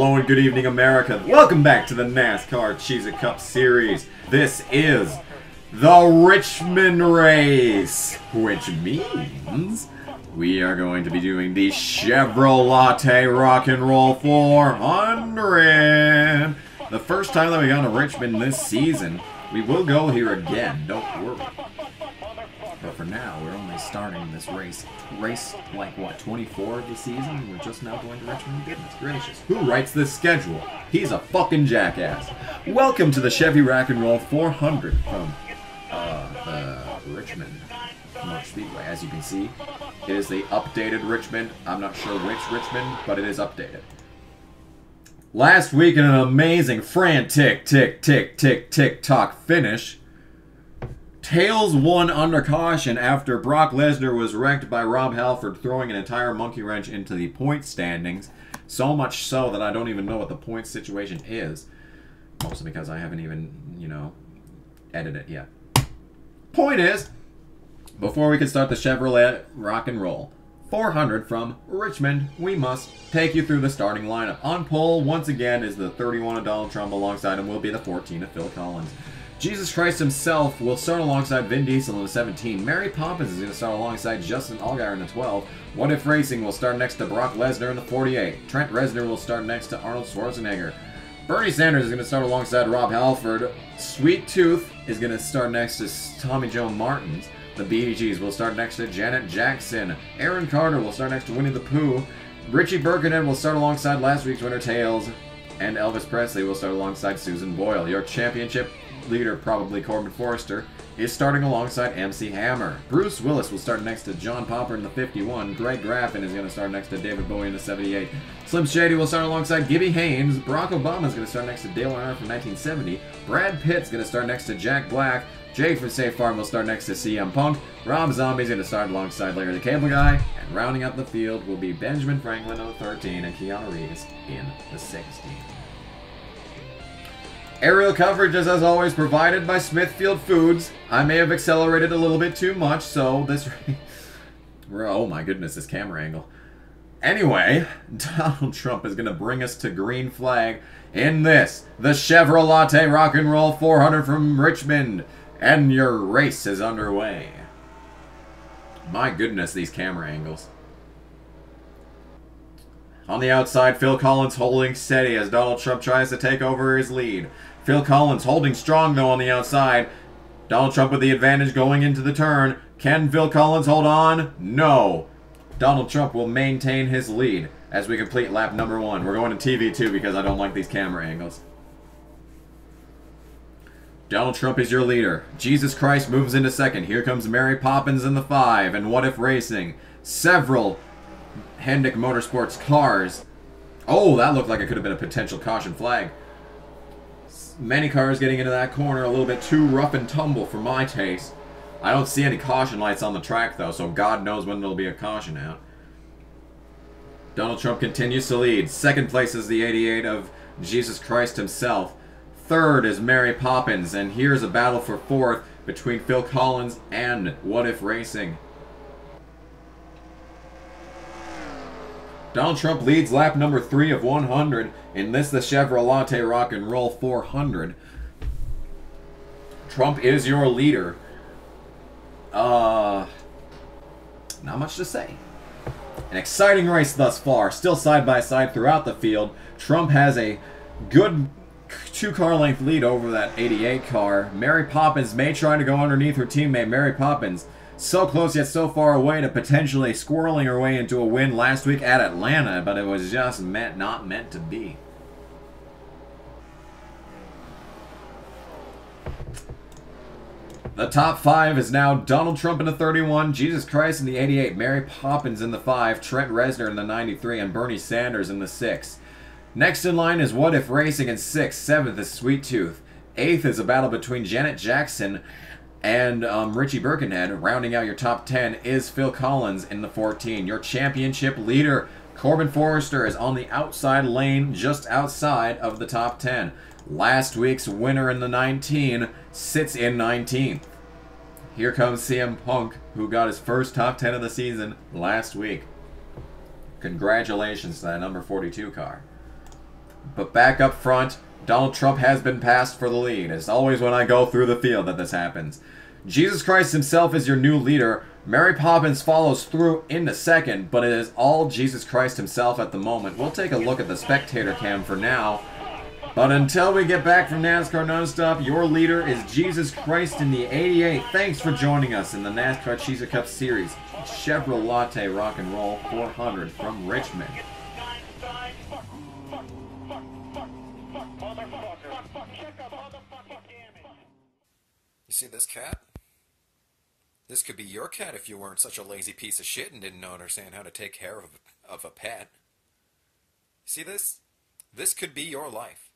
Hello and good evening, America. Welcome back to the NASCAR Cheez Cup Series. This is the Richmond race, which means we are going to be doing the Chevrolet Rock and Roll 400. The first time that we got to Richmond this season. We will go here again, don't worry. But for now, we're only starting this race. Like, what, 24 of the season? We're just now going to Richmond? Goodness gracious. Who writes this schedule? He's a fucking jackass. Welcome to the Chevy Rock and Roll 400 from, Richmond Motor Speedway. As you can see, it is the updated Richmond. I'm not sure which Richmond, but it is updated. Last week in an amazing frantic tick-tock finish, Tails won under caution after Brock Lesnar was wrecked by Rob Halford throwing an entire monkey wrench into the point standings. So much so that I don't even know what the point situation is. Mostly because I haven't even, you know, edited it yet. Point is, before we can start the Chevrolet Rock and Roll 400 from Richmond, we must take you through the starting lineup. On pole, once again, is the 31 of Donald Trump. Alongside him will be the 14 of Phil Collins. Jesus Christ himself will start alongside Vin Diesel in the 17. Mary Poppins is going to start alongside Justin Allgaier in the 12. What If Racing will start next to Brock Lesnar in the 48. Trent Reznor will start next to Arnold Schwarzenegger. Bernie Sanders is going to start alongside Rob Halford. Sweet Tooth is going to start next to Tommy Joe Martins. The BDGs will start next to Janet Jackson. Aaron Carter will start next to Winnie the Pooh. Richie Birkenhead will start alongside last week's winner Tails. And Elvis Presley will start alongside Susan Boyle. Your championship leader, probably Corbin Forrester, is starting alongside MC Hammer. Bruce Willis will start next to John Popper in the 51. Greg Graffin is going to start next to David Bowie in the 78. Slim Shady will start alongside Gibby Haynes. Barack Obama is going to start next to Dale Earnhardt from 1970. Brad Pitt's going to start next to Jack Black. Jay from Safe Farm will start next to CM Punk. Rob Zombie's going to start alongside Larry the Cable Guy. And rounding up the field will be Benjamin Franklin in the 13 and Keanu Reeves in the 16. Aerial coverage is, as always, provided by Smithfield Foods. I may have accelerated a little bit too much, so this... oh my goodness, this camera angle. Anyway, Donald Trump is going to bring us to green flag in this, the Chevrolet Rock and Roll 400 from Richmond. And your race is underway. My goodness, these camera angles. On the outside, Phil Collins holding steady as Donald Trump tries to take over his lead. Phil Collins holding strong, though, on the outside. Donald Trump with the advantage going into the turn. Can Phil Collins hold on? No. Donald Trump will maintain his lead as we complete lap number 1. We're going to TV 2 because I don't like these camera angles. Donald Trump is your leader. Jesus Christ moves into second. Here comes Mary Poppins in the 5. And What If Racing. Several Hendrick Motorsports cars. Oh, that looked like it could have been a potential caution flag. Many cars getting into that corner, a little bit too rough and tumble for my taste. I don't see any caution lights on the track, though, so God knows when there'll be a caution out. Donald Trump continues to lead. Second place is the 88 of Jesus Christ himself. Third is Mary Poppins, and here's a battle for fourth between Phil Collins and What If Racing. Donald Trump leads lap number 3 of 100 in this, the Chevrolet Rock and Roll 400. Trump is your leader. Not much to say. An exciting race thus far. Still side by side throughout the field. Trump has a good 2-car length lead over that 88 car. Mary Poppins may try to go underneath her teammate Mary Poppins. So close yet so far away to potentially squirreling her way into a win last week at Atlanta, but it was just not meant to be. The top 5 is now Donald Trump in the 31, Jesus Christ in the 88, Mary Poppins in the 5, Trent Reznor in the 93, and Bernie Sanders in the 6. Next in line is What If Racing in 6th, 7th is Sweet Tooth. 8th is a battle between Janet Jackson and Richie Birkenhead. Rounding out your top 10 is Phil Collins in the 14. Your championship leader, Corbin Forrester, is on the outside lane, just outside of the top 10. Last week's winner in the 19 sits in 19th. Here comes CM Punk, who got his first top 10 of the season last week. Congratulations to that number 42 car. But back up front, Donald Trump has been passed for the lead. It's always when I go through the field that this happens. Jesus Christ himself is your new leader. Mary Poppins follows through in a second, but it is all Jesus Christ himself at the moment. We'll take a look at the spectator cam for now. But until we get back from NASCAR Nonstop, your leader is Jesus Christ in the 88. Thanks for joining us in the NASCAR Cheez Cup Series. Chevrolet Rock and Roll 400 from Richmond. You see this cat? This could be your cat if you weren't such a lazy piece of shit and didn't understand how to take care of a pet. See this? This could be your life.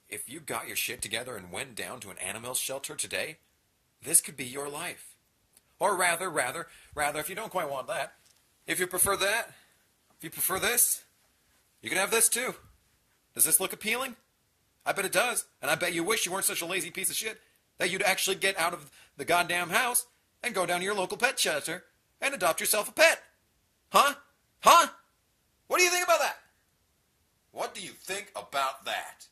If you got your shit together and went down to an animal shelter today, this could be your life. Or rather, if you don't quite want that, if you prefer that, if you prefer this, you can have this too. Does this look appealing? I bet it does, and I bet you wish you weren't such a lazy piece of shit that you'd actually get out of the goddamn house and go down to your local pet shelter and adopt yourself a pet. Huh? Huh? What do you think about that? What do you think about that?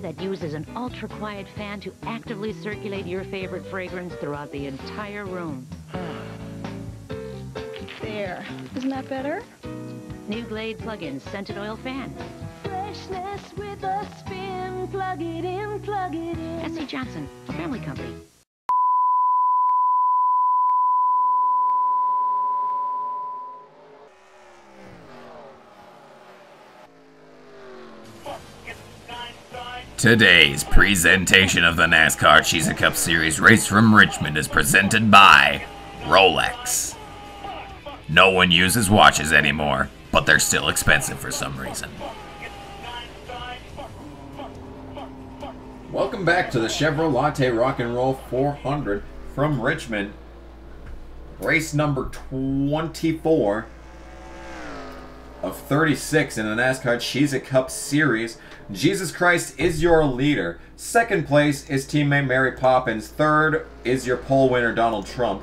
That uses an ultra-quiet fan to actively circulate your favorite fragrance throughout the entire room. There. Isn't that better? New Glade plug-in scented oil fan. Freshness with a spin. Plug it in, plug it in. S.C. Johnson, a family company. Today's presentation of the NASCAR Cheez Cup Series race from Richmond is presented by Rolex. No one uses watches anymore, but they're still expensive for some reason. Welcome back to the Chevrolet Rock and Roll 400 from Richmond. Race number 24 of 36 in the NASCAR Cheez Cup Series. Jesus Christ is your leader. Second place is teammate Mary Poppins. Third is your pole winner Donald Trump.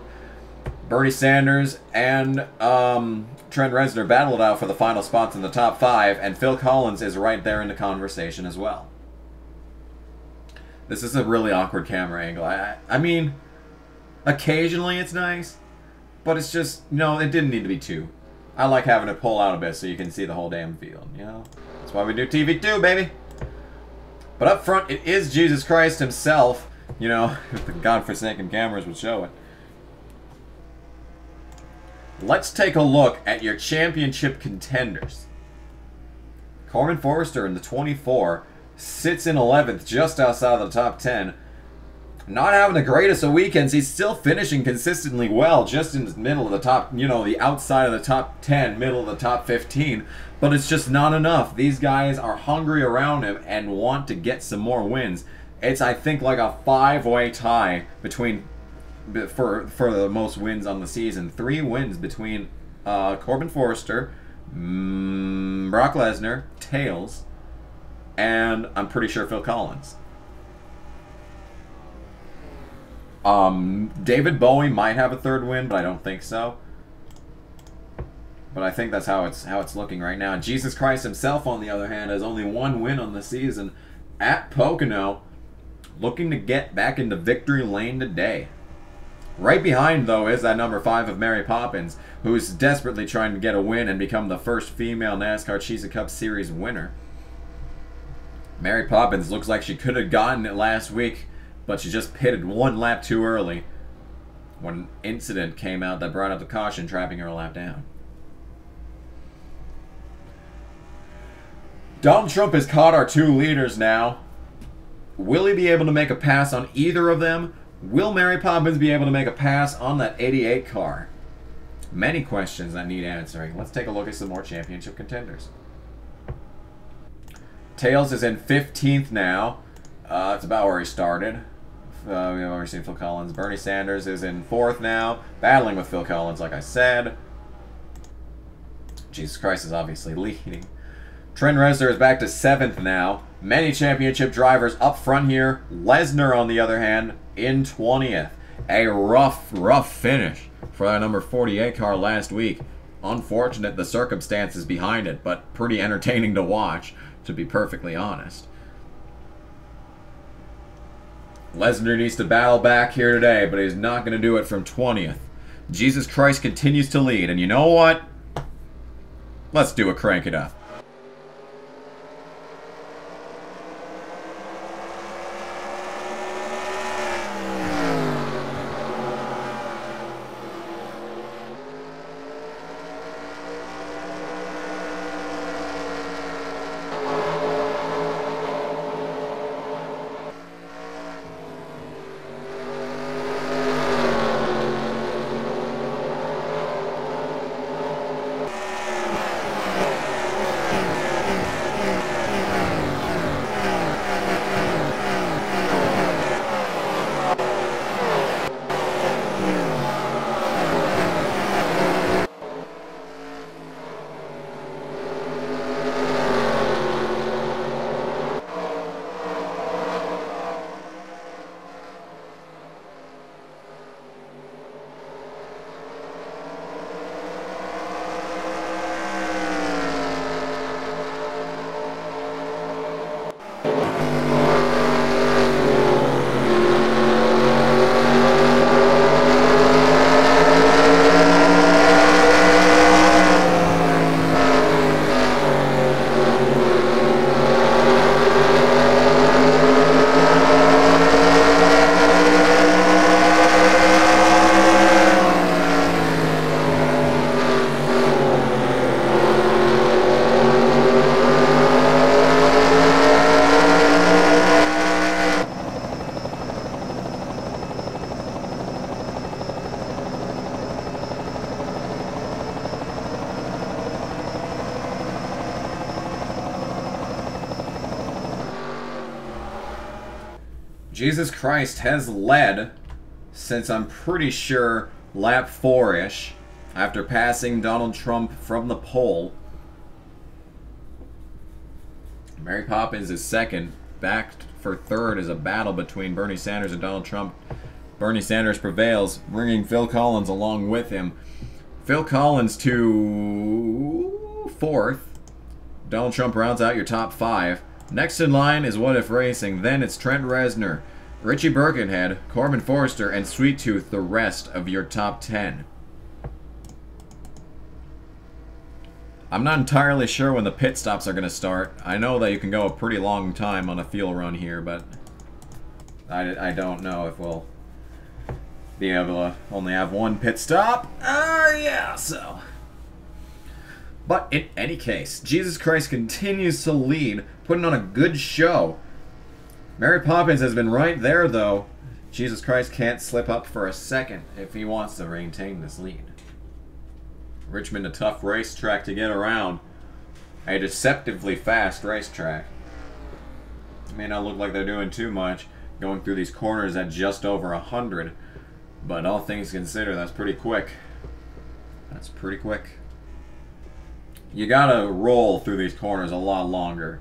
Bernie Sanders and Trent Reznor battled out for the final spots in the top 5, and Phil Collins is right there in the conversation as well. This is a really awkward camera angle. I mean, occasionally it's nice, but it's just, no, it didn't need to be two. I like having it pull out a bit so you can see the whole damn field, you know? That's why we do TV too, baby. But up front, it is Jesus Christ himself. You know, if the godforsaken cameras would show it. Let's take a look at your championship contenders. Corbin Forrester in the 24 sits in 11th, just outside of the top 10. Not having the greatest of weekends. He's still finishing consistently well, just in the middle of the top, you know, the outside of the top 10, middle of the top 15. But it's just not enough. These guys are hungry around him and want to get some more wins. It's, I think, like a 5-way tie between for the most wins on the season. 3 wins between Corbin Forrester, Brock Lesnar, Tails, and I'm pretty sure Phil Collins. David Bowie might have a 3rd win, but I don't think so. But I think that's how it's looking right now. Jesus Christ himself, on the other hand, has only 1 win on the season at Pocono, looking to get back into victory lane today. Right behind, though, is that number 5 of Mary Poppins, who's desperately trying to get a win and become the first female NASCAR Cheez Cup Series winner. Mary Poppins looks like she could have gotten it last week, but she just pitted 1 lap too early when an incident came out that brought out the caution, trapping her a lap down. Donald Trump has caught our 2 leaders now. Will he be able to make a pass on either of them? Will Mary Poppins be able to make a pass on that 88 car? Many questions that need answering. Let's take a look at some more championship contenders. Tails is in 15th now. It's about where he started. We've already seen Phil Collins. Bernie Sanders is in 4th now, battling with Phil Collins, like I said. Jesus Christ is obviously leading. Trent Reznor is back to 7th now. Many championship drivers up front here. Lesnar, on the other hand, in 20th. A rough finish for that number 48 car last week. Unfortunate the circumstances behind it, but pretty entertaining to watch, to be perfectly honest. Lesnar needs to battle back here today, but he's not going to do it from 20th. Jesus Christ continues to lead, and you know what? Let's do it, crank it up. Jesus Christ has led since I'm pretty sure lap 4-ish after passing Donald Trump from the pole. Mary Poppins is second. Back for third is a battle between Bernie Sanders and Donald Trump. Bernie Sanders prevails, bringing Phil Collins along with him. Phil Collins to fourth. Donald Trump rounds out your top 5. Next in line is What If Racing. Then it's Trent Reznor, Richie Birkenhead, Corbin Forrester, and Sweet Tooth, the rest of your top 10. I'm not entirely sure when the pit stops are going to start. I know that you can go a pretty long time on a fuel run here, but I don't know if we'll be able to only have one pit stop. Yeah, so. But in any case, Jesus Christ continues to lead, putting on a good show. Mary Poppins has been right there, though. Jesus Christ can't slip up for a second if he wants to maintain this lead. Richmond, a tough racetrack to get around. A deceptively fast racetrack. It may not look like they're doing too much, going through these corners at just over 100. But all things considered, that's pretty quick. That's pretty quick. You gotta roll through these corners a lot longer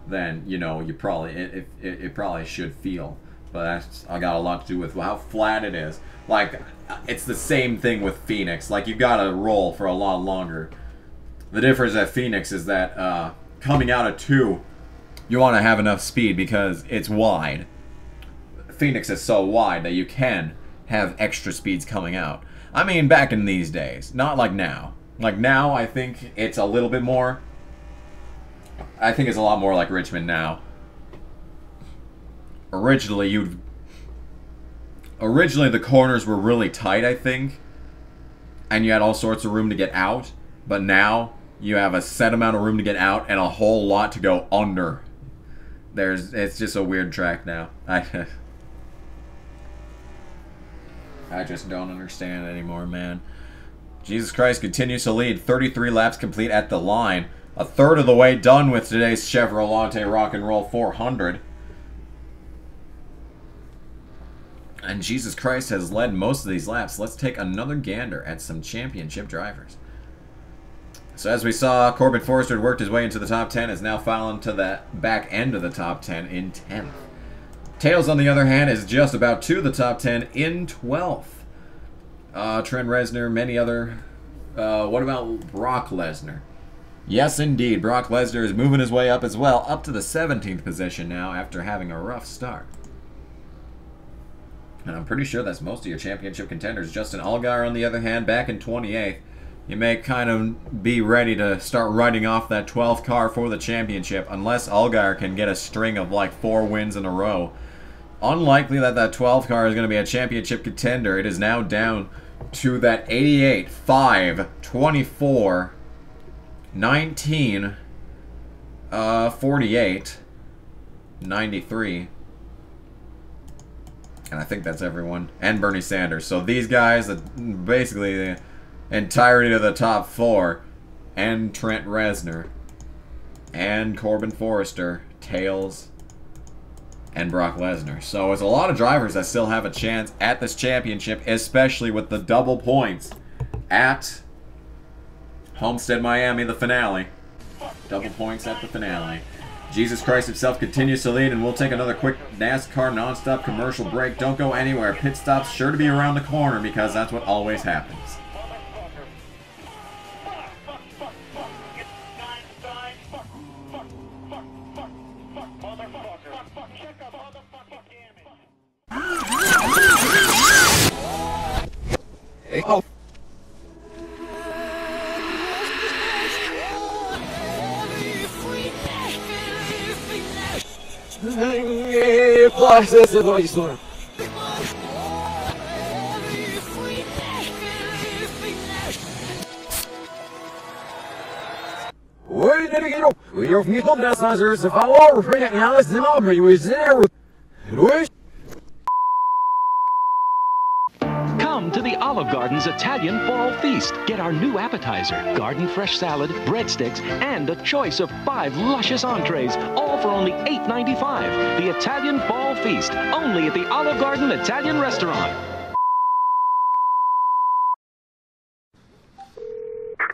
than, you know, you probably it probably should feel. But that's got a lot to do with how flat it is. Like, it's the same thing with Phoenix. Like, you gotta roll for a lot longer. The difference at Phoenix is that coming out of 2, you want to have enough speed because it's wide. Phoenix is so wide that you can have extra speeds coming out. I mean, back in these days, not like now. Like now, I think it's a little bit more. I think it's a lot more like Richmond now. Originally, the corners were really tight, I think, and you had all sorts of room to get out. But now you have a set amount of room to get out and a whole lot to go under. It's just a weird track now. I just don't understand anymore, man. Jesus Christ continues to lead. 33 laps complete at the line. A third of the way done with today's Chevrolet Rock and Roll 400. And Jesus Christ has led most of these laps. Let's take another gander at some championship drivers. So as we saw, Corbin Forrester worked his way into the top 10, is now fallen to the back end of the top 10 in 10th. Tails, on the other hand, is just about to the top 10 in 12th. Trent Reznor, many other... what about Brock Lesnar? Yes, indeed. Brock Lesnar is moving his way up as well, up to the 17th position now after having a rough start. And I'm pretty sure that's most of your championship contenders. Justin Allgaier, on the other hand, back in 28th. You may kind of be ready to start writing off that 12th car for the championship, unless Allgaier can get a string of like 4 wins in a row. Unlikely that that 12th car is going to be a championship contender. It is now down to that 88, 5, 24, 19, 48, 93. And I think that's everyone. And Bernie Sanders. So these guys, basically the entirety of the top 4. And Trent Reznor. And Corbin Forrester. Tails. And Brock Lesnar. So it's a lot of drivers that still have a chance at this championship, especially with the double points at Homestead, Miami, the finale. Double points at the finale. Jesus Christ himself continues to lead, and we'll take another quick NASCAR non-stop commercial break. Don't go anywhere. Pit stop's sure to be around the corner because that's what always happens. Oh. Come to the Olive Garden's Italian Fall Feast. Get our new appetizer, garden fresh salad, breadsticks, and a choice of 5 luscious entrees, all for only $8.95. The Italian Fall Feast, only at the Olive Garden Italian Restaurant.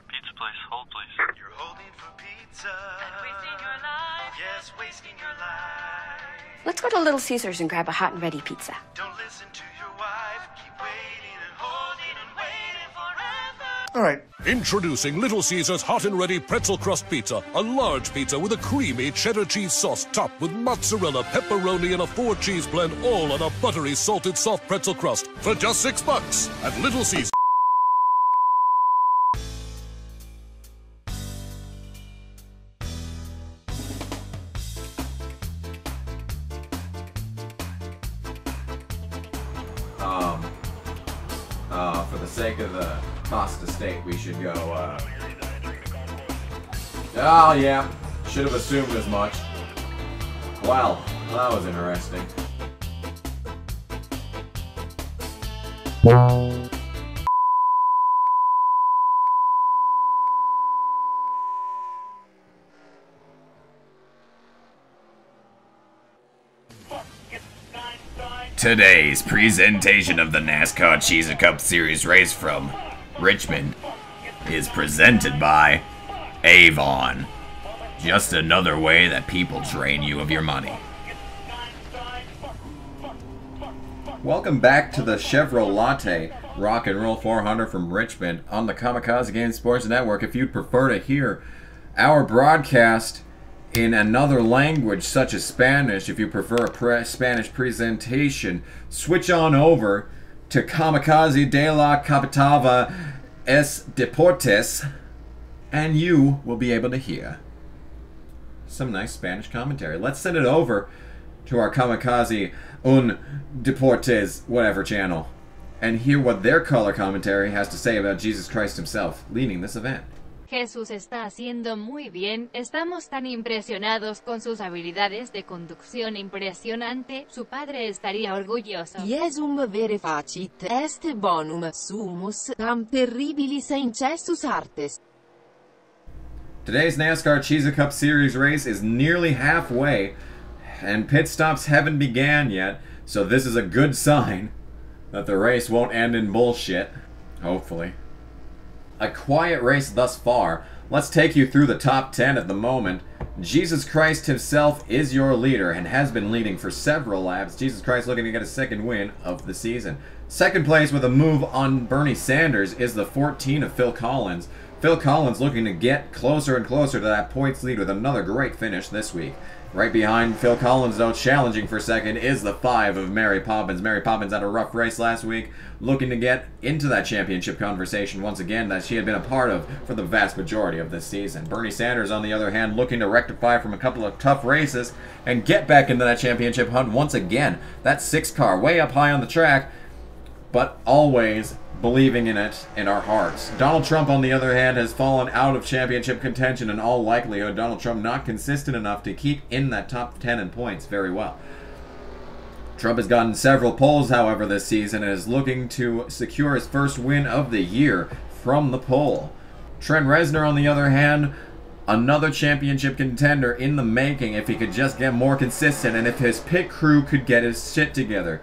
Pizza place, hold please. You're holding for pizza. And wasting your life. Yes, wasting your life. Let's go to Little Caesars and grab a hot and ready pizza. Don't listen to your wife. Keep waiting and holding and waiting forever. All right. Introducing Little Caesars Hot and Ready Pretzel Crust Pizza. A large pizza with a creamy cheddar cheese sauce topped with mozzarella, pepperoni, and a 4-cheese blend, all on a buttery, salted, soft pretzel crust for just $6 at Little Caesars. For the sake of the Costa State, we should go, oh, yeah. Should have assumed as much. Well, that was interesting. Today's presentation of the NASCAR Cheez Cup Series race from Richmond is presented by Avon. Just another way that people drain you of your money. Welcome back to the Chevrolet Rock and Roll 400 from Richmond on the Kamikaze Game Sports Network. If you'd prefer to hear our broadcast in another language such as Spanish, if you prefer a Spanish presentation, switch on over to Kamikaze de la Capitava es Deportes, and you will be able to hear some nice Spanish commentary. Let's send it over to our Kamikaze un Deportes whatever channel and hear what their color commentary has to say about Jesus Christ himself leading this event. Jesús está haciendo muy bien, estamos tan impresionados con sus habilidades de conducción impresionante, su padre estaría orgulloso. Iesum vere facit est bonum sumus tam terribilis incessus artes. Today's NASCAR Cheez Cup Series race is nearly halfway, and pit stops haven't began yet, so this is a good sign that the race won't end in bullshit, hopefully. A quiet race thus far. Let's take you through the top 10 at the moment. Jesus Christ himself is your leader and has been leading for several laps. Jesus Christ looking to get a second win of the season. Second place with a move on Bernie Sanders is the 14 of Phil Collins. Phil Collins looking to get closer and closer to that points lead with another great finish this week. Right behind Phil Collins, though, challenging for second, is the 5 of Mary Poppins. Mary Poppins had a rough race last week, looking to get into that championship conversation once again that she had been a part of for the vast majority of this season. Bernie Sanders, on the other hand, looking to rectify from a couple of tough races and get back into that championship hunt once again. That 6 car way up high on the track, but always believing in it in our hearts. Donald Trump, on the other hand, has fallen out of championship contention in all likelihood. Donald Trump not consistent enough to keep in that top 10 in points very well. Trump has gotten several poles, however, this season and is looking to secure his first win of the year from the pole. Trent Reznor, on the other hand, another championship contender in the making if he could just get more consistent and if his pit crew could get his shit together.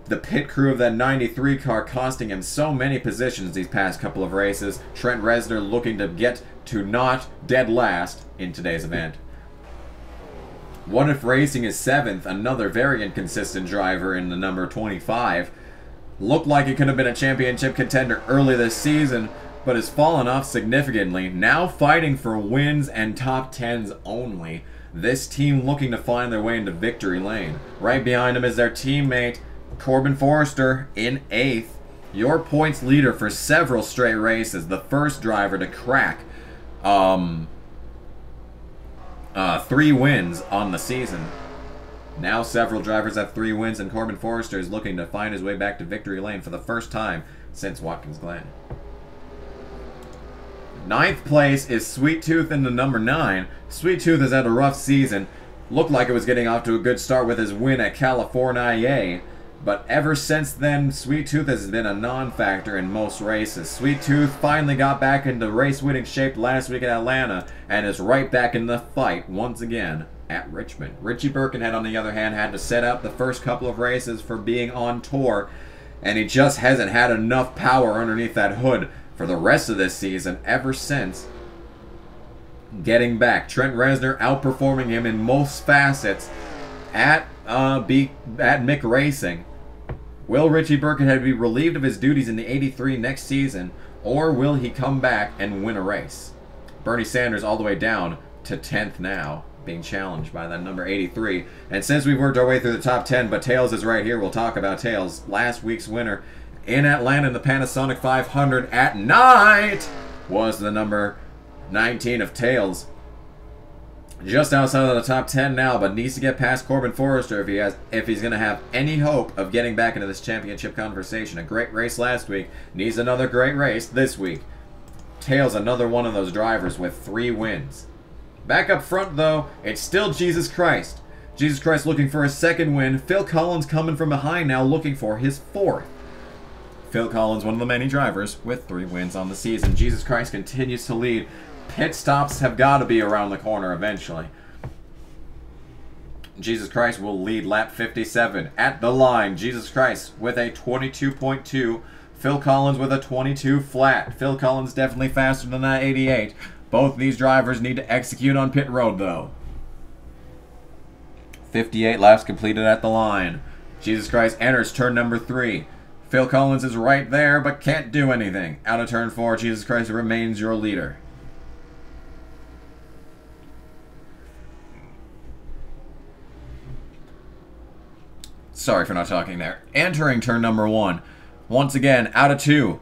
The pit crew of that 93 car costing him so many positions these past couple of races. Trent Reznor looking to get to not dead last in today's event. What If Racing is 7th, another very inconsistent driver in the number 25. Looked like he could have been a championship contender early this season, but has fallen off significantly. Now fighting for wins and top 10s only. This team looking to find their way into victory lane. Right behind him is their teammate Corbin Forrester in 8th. Your points leader for several straight races. The first driver to crack 3 wins on the season. Now several drivers have 3 wins, and Corbin Forrester is looking to find his way back to victory lane for the first time since Watkins Glen. 9th place is Sweet Tooth in the number 9. Sweet Tooth has had a rough season. Looked like it was getting off to a good start with his win at California, but ever since then, Sweet Tooth has been a non-factor in most races. Sweet Tooth finally got back into race-winning shape last week at Atlanta and is right back in the fight once again at Richmond. Richie Birkenhead, on the other hand, had to set up the first couple of races for being on tour, and he just hasn't had enough power underneath that hood for the rest of this season ever since getting back. Trent Reznor outperforming him in most facets at Mick Racing. Will Richie Birkenhead be relieved of his duties in the 83 next season, or will he come back and win a race? Bernie Sanders all the way down to 10th now, being challenged by that number 83. And since we've worked our way through the top 10, but Tails is right here, we'll talk about Tails. Last week's winner in Atlanta in the Panasonic 500 at night was the number 19 of Tails. Just outside of the top 10 now, but needs to get past Corbin Forrester if he's going to have any hope of getting back into this championship conversation. A great race last week, needs another great race this week. Tails, another one of those drivers with 3 wins. Back up front, though, it's still Jesus Christ. Jesus Christ looking for his 2nd win. Phil Collins coming from behind now, looking for his 4th. Phil Collins, one of the many drivers, with 3 wins on the season. Jesus Christ continues to lead. Pit stops have got to be around the corner eventually. Jesus Christ will lead lap 57 at the line. Jesus Christ with a 22.2. Phil Collins with a 22 flat. Phil Collins definitely faster than that 88. Both these drivers need to execute on pit road, though. 58 laps completed at the line. Jesus Christ enters turn number 3. Phil Collins is right there, but can't do anything. Out of turn 4, Jesus Christ remains your leader. Sorry for not talking there. Entering turn number 1. Once again, out of 2.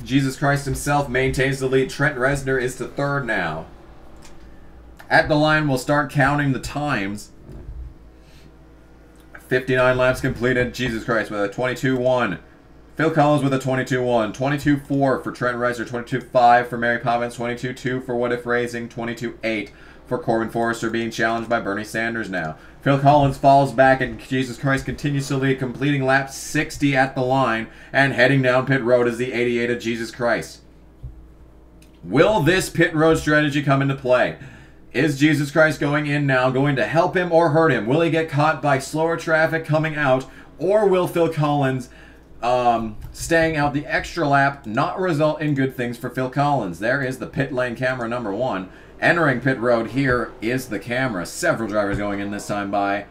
Jesus Christ himself maintains the lead. Trent Reznor is to 3rd now. At the line, we'll start counting the times. 59 laps completed. Jesus Christ with a 22.1. Phil Collins with a 22.1. 22.4 for Trent Reznor. 22.5 for Mary Poppins. 22.2 for What If Racing. 22.8 for Corbin Forrester, being challenged by Bernie Sanders now. Phil Collins falls back and Jesus Christ continues to lead, completing lap 60 at the line, and heading down pit road is the 88 of Jesus Christ. Will this pit road strategy come into play? Is Jesus Christ going in now going to help him or hurt him? Will he get caught by slower traffic coming out, or will Phil Collins staying out the extra lap not result in good things for Phil Collins. There is the pit lane camera number 1. Entering pit road, here is the camera. Several drivers going in this time by.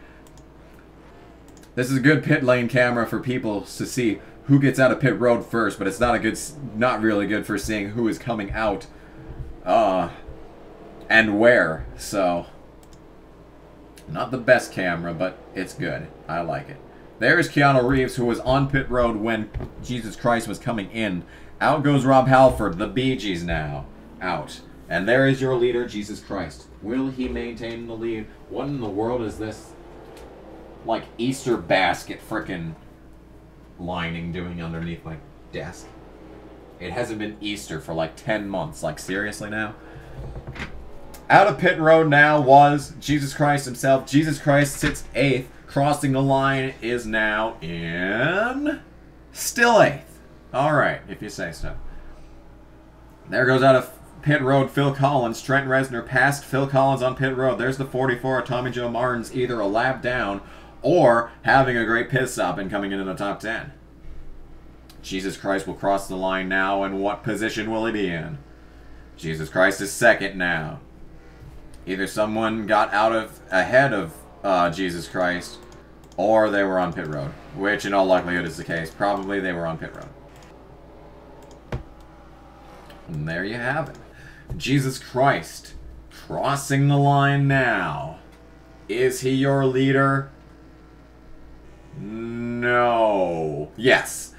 This is a good pit lane camera for people to see who gets out of pit road first, but it's not really good for seeing who is coming out, and where. So, not the best camera, but it's good. I like it. There's Keanu Reeves, who was on pit road when Jesus Christ was coming in. Out goes Rob Halford, the Bee Gees now. Out. And there is your leader, Jesus Christ. Will he maintain the lead? What in the world is this, like, Easter basket frickin' lining doing underneath my desk? It hasn't been Easter for like 10 months. Like, seriously now? Out of pit road now was Jesus Christ himself. Jesus Christ sits 8th. Crossing the line is now in... still 8th. Alright, if you say so. There goes out of pit road Phil Collins. Trent Reznor passed Phil Collins on pit road. There's the 44 of Tommy Joe Martin's, either a lap down or having a great pit stop and coming into the top 10. Jesus Christ will cross the line now, and what position will he be in? Jesus Christ is 2nd now. Either someone got ahead of Jesus Christ, or they were on pit road, which in all likelihood is the case. Probably they were on pit road. And there you have it. Jesus Christ crossing the line now. Is he your leader? No. Yes.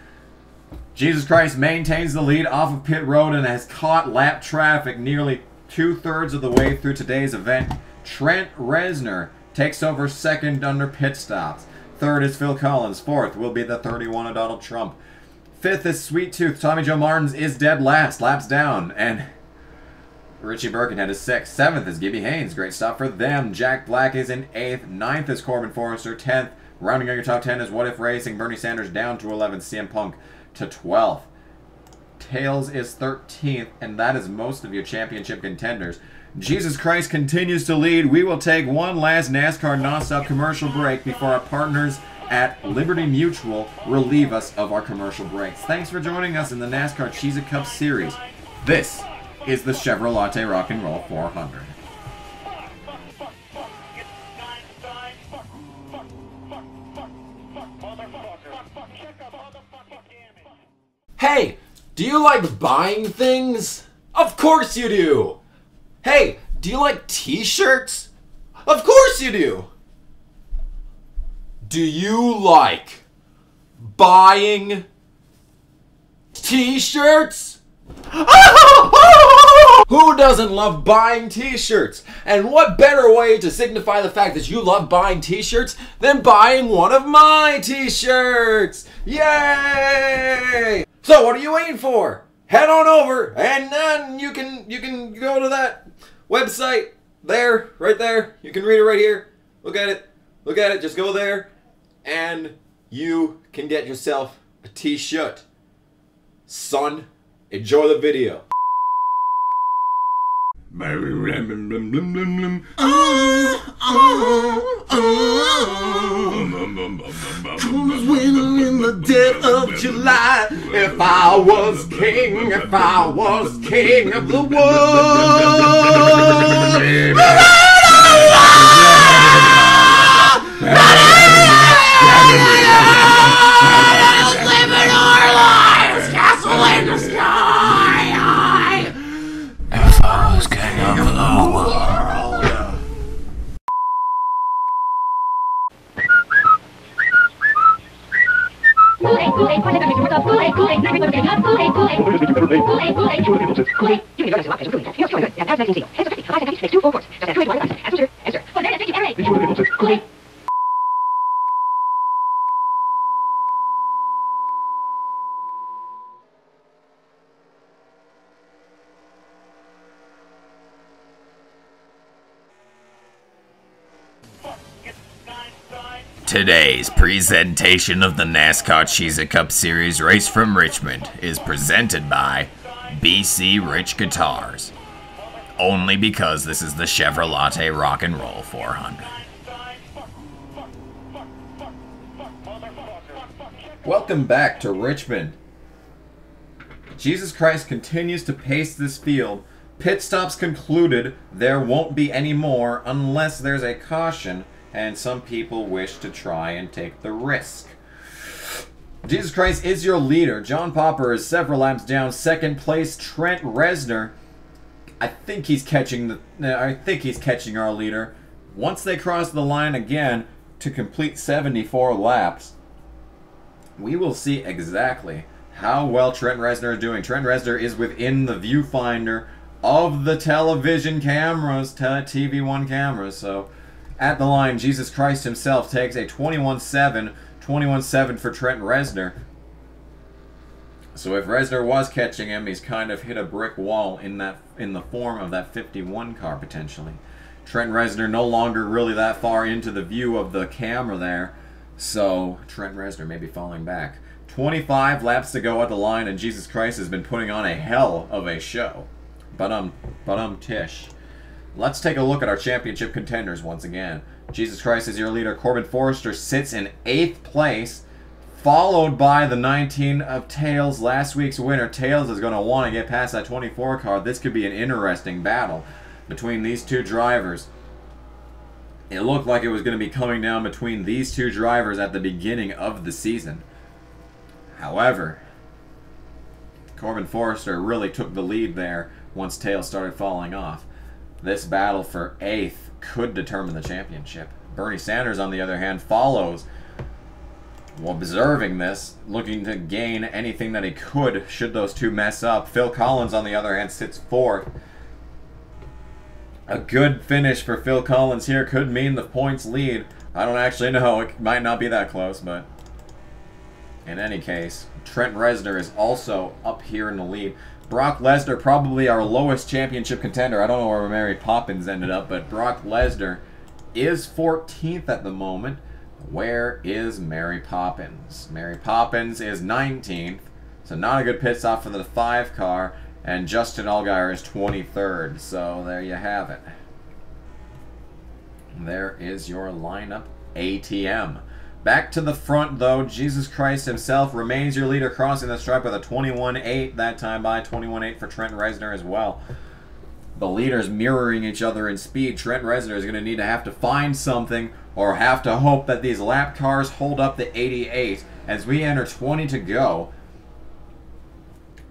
Jesus Christ maintains the lead off of pit road and has caught lap traffic nearly 2/3 of the way through today's event. Trent Reznor takes over 2nd under pit stops. 3rd is Phil Collins. 4th will be the 31 of Donald Trump. 5th is Sweet Tooth. Tommy Joe Martins is dead last. Laps down. And Richie Birkenhead is 6th. 7th is Gibby Haynes. Great stop for them. Jack Black is in 8th. 9th is Corbin Forrester. 10th. Rounding out your top 10 is What If Racing. Bernie Sanders down to 11th. CM Punk to 12th. Tails is 13th. And that is most of your championship contenders. Jesus Christ continues to lead. We will take one last NASCAR nonstop commercial break before our partners at Liberty Mutual relieve us of our commercial breaks. Thanks for joining us in the NASCAR Cheez It Cup Series. This is the Chevrolet Rock and Roll 400. Hey, do you like buying things? Of course you do! Hey, do you like t-shirts? Of course you do! Do you like buying t-shirts? Who doesn't love buying t-shirts? And what better way to signify the fact that you love buying t-shirts than buying one of my t-shirts? Yay! So what are you waiting for? Head on over and then you can go to that website there, right there. You can read it right here. Look at it. Look at it. Just go there and you can get yourself a t-shirt. Son, enjoy the video. Cruise winter in the dead of July. If I was king of the living our lives, castle in the sky. If I was king of the world. Today's presentation of the NASCAR Cheez It Cup Series race from Richmond is presented by BC Rich Guitars. Only because this is the Chevrolet Rock and Roll 400. Welcome back to Richmond. Jesus Christ continues to pace this field. Pit stops concluded. There won't be any more unless there's a caution and some people wish to try and take the risk. Jesus Christ is your leader. John Popper is several laps down. Second place, Trent Reznor. I think he's catching our leader. Once they cross the line again to complete 74 laps, we will see exactly how well Trent Reznor is doing. Trent Reznor is within the viewfinder of the television cameras, TV1 cameras. So at the line, Jesus Christ himself takes a 21-7. 21-7 for Trent Reznor. So if Reznor was catching him, he's kind of hit a brick wall in the form of that 51 car potentially. Trent Reznor no longer really that far into the view of the camera there, so Trent Reznor may be falling back. 25 laps to go at the line, and Jesus Christ has been putting on a hell of a show. But Tish. Let's take a look at our championship contenders once again. Jesus Christ is your leader. Corbin Forrester sits in 8th place, followed by the 19 of Tails, last week's winner. Tails is going to want to get past that 24 car. This could be an interesting battle between these two drivers. It looked like it was going to be coming down between these two drivers at the beginning of the season. However, Corbin Forrester really took the lead there once Tails started falling off. This battle for 8th could determine the championship. Bernie Sanders, on the other hand, follows, observing this, looking to gain anything that he could should those two mess up. Phil Collins, on the other hand, sits 4th. A good finish for Phil Collins here could mean the points lead. I don't actually know. It might not be that close, but in any case, Trent Reznor is also up here in the lead. Brock Lesnar, probably our lowest championship contender. I don't know where Mary Poppins ended up, but Brock Lesnar is 14th at the moment. Where is Mary Poppins? Mary Poppins is 19th, so not a good pit stop for the 5 car, and Justin Allgaier is 23rd, so there you have it. There is your lineup ATM. Back to the front, though, Jesus Christ himself remains your leader, crossing the stripe with a 21-8 that time by. 21-8 for Trent Reznor as well. The leaders mirroring each other in speed. Trent Reznor is going to have to find something or have to hope that these lap cars hold up the 88 as we enter 20 to go.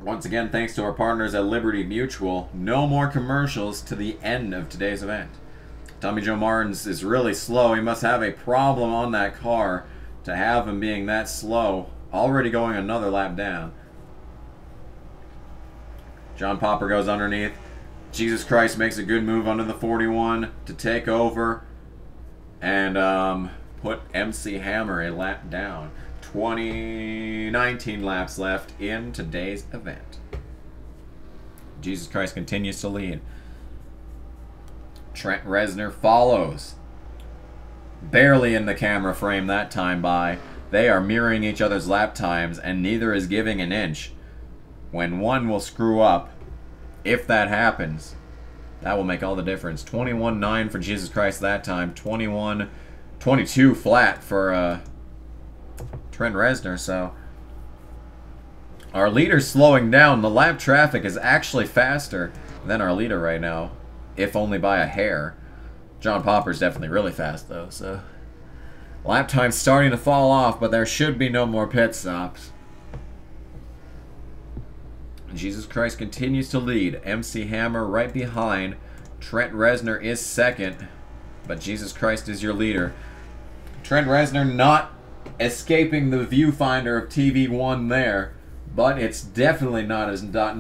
Once again, thanks to our partners at Liberty Mutual, no more commercials to the end of today's event. Tommy Joe Martins is really slow. He must have a problem on that car to have him being that slow. Already going another lap down. John Popper goes underneath. Jesus Christ makes a good move under the 41 to take over and put MC Hammer a lap down. 19 laps left in today's event. Jesus Christ continues to lead. Trent Reznor follows. Barely in the camera frame that time by. They are mirroring each other's lap times, and neither is giving an inch. When one will screw up, if that happens, that will make all the difference. 21-9 for Jesus Christ that time. 22 flat for Trent Reznor. So our leader's slowing down. The lap traffic is actually faster than our leader right now, if only by a hair. John Popper's definitely really fast, though, so lap time's starting to fall off, but there should be no more pit stops. Jesus Christ continues to lead. MC Hammer right behind. Trent Reznor is second, but Jesus Christ is your leader. Trent Reznor not escaping the viewfinder of TV1 there, but it's definitely not as not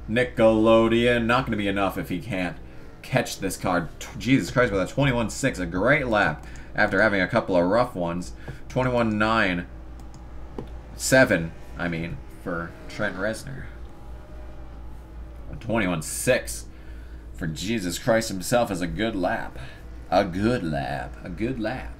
Nickelodeon. Not going to be enough if he can't catch this car. Jesus Christ, with a 21-6, a great lap after having a couple of rough ones. 21-9, 7, I mean, for Trent Reznor. 21-6 for Jesus Christ himself is a good lap. A good lap. A good lap.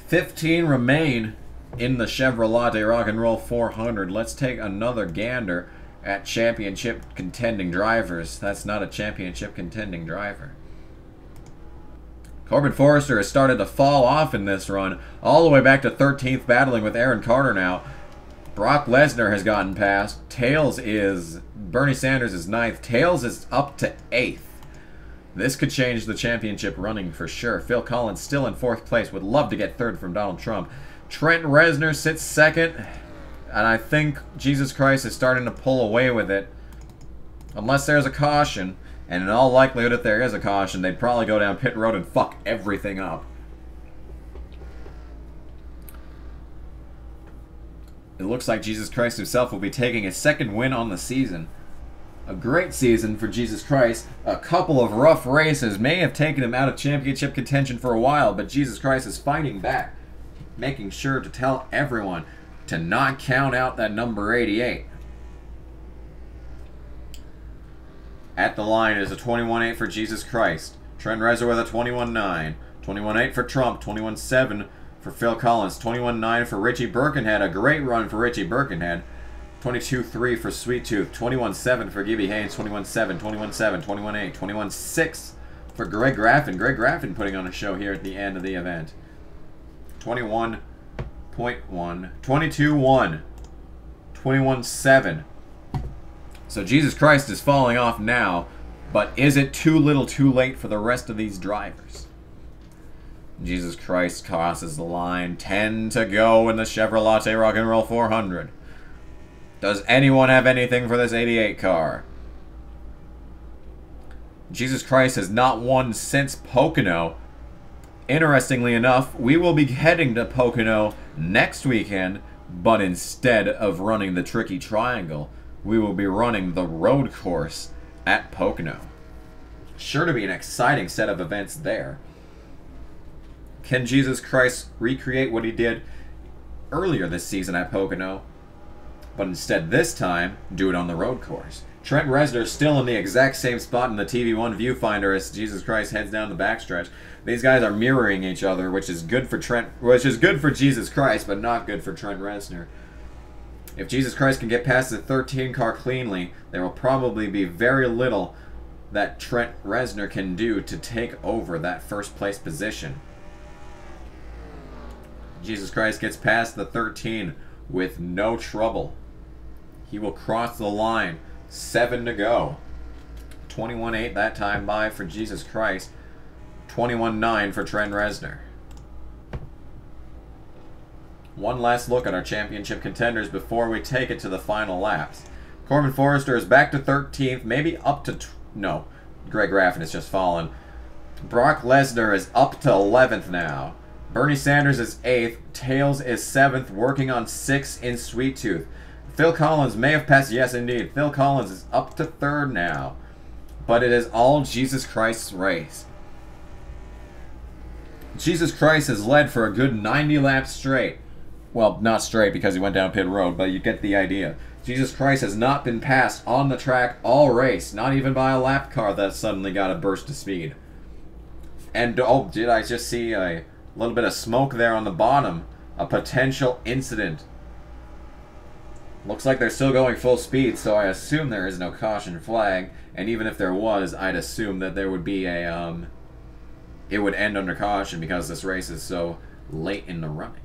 15 remain in the Chevrolet Rock and Roll 400. Let's take another gander at championship contending drivers. That's not a championship contending driver. Corbin Forrester has started to fall off in this run, all the way back to 13th, battling with Aaron Carter now. Brock Lesnar has gotten past. Bernie Sanders is 9th. Tails is up to 8th. This could change the championship running for sure. Phil Collins still in 4th place. Would love to get 3rd from Donald Trump. Trent Reznor sits 2nd. And I think Jesus Christ is starting to pull away with it. Unless there's a caution. And in all likelihood, if there is a caution, they'd probably go down pit road and fuck everything up. It looks like Jesus Christ himself will be taking his 2nd win on the season. A great season for Jesus Christ. A couple of rough races may have taken him out of championship contention for a while, but Jesus Christ is fighting back, making sure to tell everyone to not count out that number 88. At the line is a 21.8 for Jesus Christ. Trent Reznor with a 21.9. 21.8 for Trump. 21.7 for Phil Collins. 21.9 for Richie Birkenhead. A great run for Richie Birkenhead. 22.3 for Sweet Tooth. 21.7 for Gibby Haynes. 21.7, 21.7, 21.8, 21.6 for Greg Graffin. Greg Graffin putting on a show here at the end of the event. 21.1, 22.1, 21.7. So Jesus Christ is falling off now, but is it too little too late for the rest of these drivers? Jesus Christ crosses the line. 10 to go in the Chevrolet Rock and Roll 400. Does anyone have anything for this 88 car? Jesus Christ has not won since Pocono. Interestingly enough, we will be heading to Pocono next weekend, but instead of running the Tricky Triangle, we will be running the road course at Pocono. Sure to be an exciting set of events there. Can Jesus Christ recreate what he did earlier this season at Pocono, but instead this time do it on the road course? Trent Reznor is still in the exact same spot in the TV1 viewfinder as Jesus Christ heads down the backstretch. These guys are mirroring each other, which is good for Jesus Christ, but not good for Trent Reznor. If Jesus Christ can get past the 13 car cleanly, there will probably be very little that Trent Reznor can do to take over that first place position. Jesus Christ gets past the 13 with no trouble. He will cross the line. 7 to go. 21.8 that time by for Jesus Christ. 21.9 for Trent Reznor. One last look at our championship contenders before we take it to the final laps. Corbin Forrester is back to 13th, maybe up to... no, Greg Graffin has just fallen. Brock Lesnar is up to 11th now. Bernie Sanders is 8th. Tails is 7th, working on 6th in Sweet Tooth. Phil Collins may have passed, yes indeed. Phil Collins is up to 3rd now. But it is all Jesus Christ's race. Jesus Christ has led for a good 90 laps straight. Well, not straight because he went down pit road, but you get the idea. Jesus Christ has not been passed on the track all race, not even by a lap car that suddenly got a burst of speed. And, oh, did I just see a little bit of smoke there on the bottom? A potential incident. Looks like they're still going full speed, so I assume there is no caution flag. And even if there was, I'd assume that there would be a, it would end under caution because this race is so late in the running.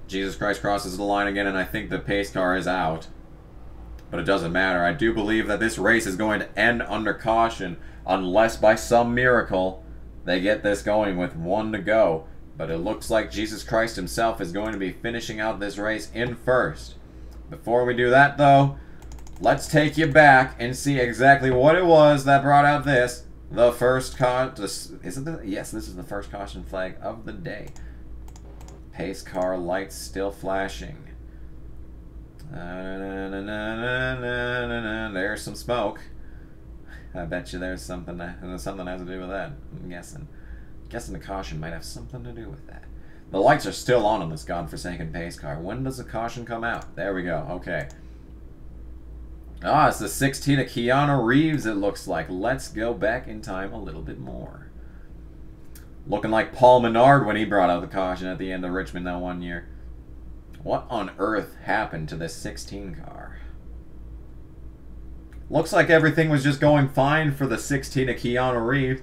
Jesus Christ crosses the line again, and I think the pace car is out. But it doesn't matter. I do believe that this race is going to end under caution unless by some miracle they get this going with 1 to go. But it looks like Jesus Christ himself is going to be finishing out this race in first. Before we do that, though, let's take you back and see exactly what it was that brought out this. The first yes, this is the first caution flag of the day. Pace car lights still flashing. There's some smoke. I bet you there's something has to do with that. I'm guessing the caution might have something to do with that. The lights are still on this godforsaken pace car. When does the caution come out? There we go. Okay. Ah, it's the 16 of Keanu Reeves, it looks like. Let's go back in time a little bit more. Looking like Paul Menard when he brought out the caution at the end of Richmond that one year. What on earth happened to this 16 car? Looks like everything was just going fine for the 16 of Keanu Reeves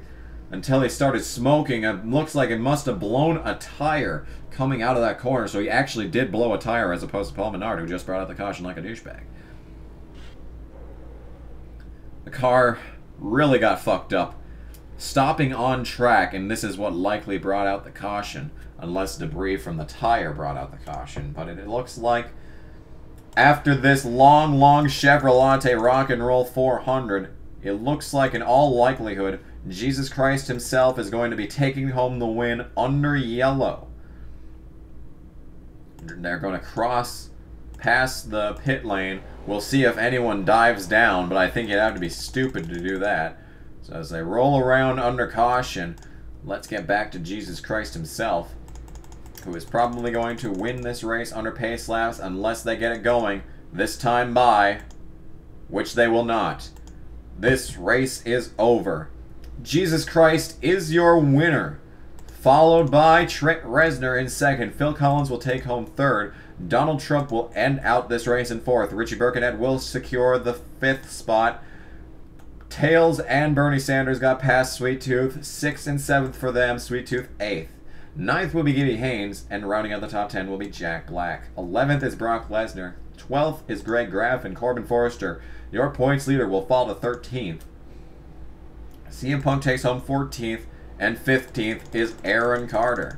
until he started smoking. It looks like it must have blown a tire coming out of that corner. So he actually did blow a tire as opposed to Paul Menard, who just brought out the caution like a douchebag. The car really got fucked up, stopping on track, and this is what likely brought out the caution, unless debris from the tire brought out the caution. But it looks like after this long Chevrolet Rock and Roll 400, it looks like in all likelihood Jesus Christ himself is going to be taking home the win under yellow. They're going to cross past the pit lane. We'll see if anyone dives down, but I think you'd have to be stupid to do that. So as they roll around under caution, let's get back to Jesus Christ himself, who is probably going to win this race under pace laps unless they get it going this time by, which they will not. This race is over. Jesus Christ is your winner, followed by Trent Reznor in second. Phil Collins will take home third. Donald Trump will end out this race in fourth. Richie Birkenhead will secure the fifth spot. Tails and Bernie Sanders got past Sweet Tooth. Sixth and seventh for them. Sweet Tooth eighth. Ninth will be Gibby Haynes, and rounding out the top 10 will be Jack Black. 11th is Brock Lesnar. 12th is Greg Graff and Corbin Forrester. Your points leader will fall to 13th. CM Punk takes home 14th, and 15th is Aaron Carter.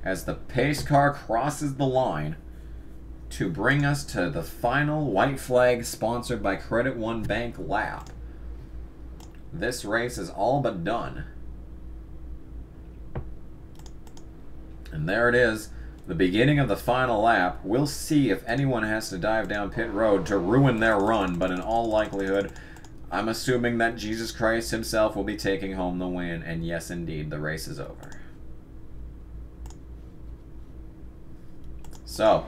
As the pace car crosses the line to bring us to the final white flag sponsored by Credit One Bank lap. This race is all but done. And there it is, the beginning of the final lap. We'll see if anyone has to dive down pit road to ruin their run, but in all likelihood, I'm assuming that Jesus Christ himself will be taking home the win, and yes, indeed, the race is over. So,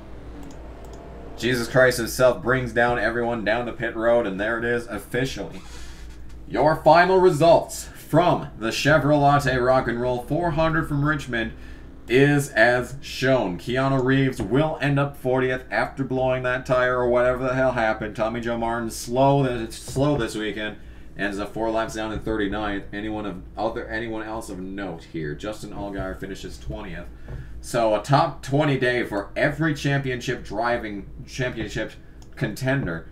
Jesus Christ himself brings down everyone down to pit road, and there it is officially. Your final results from the Chevrolet Rock and Roll 400 from Richmond is as shown. Keanu Reeves will end up 40th after blowing that tire or whatever the hell happened. Tommy Joe Martin slow this weekend, ends up 4 laps down in 39th. Anyone else of note here? Justin Allgaier finishes 20th. So a top 20 day for every championship contender.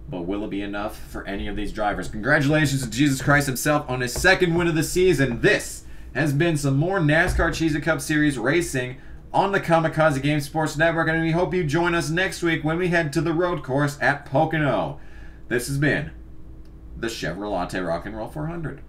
But will it be enough for any of these drivers? Congratulations to Jesus Christ himself on his second win of the season. This has been some more NASCAR Cheez Cup Series racing on the Kamikaze Game Sports Network, and we hope you join us next week when we head to the road course at Pocono. This has been the Chevrolet Rock and Roll 400.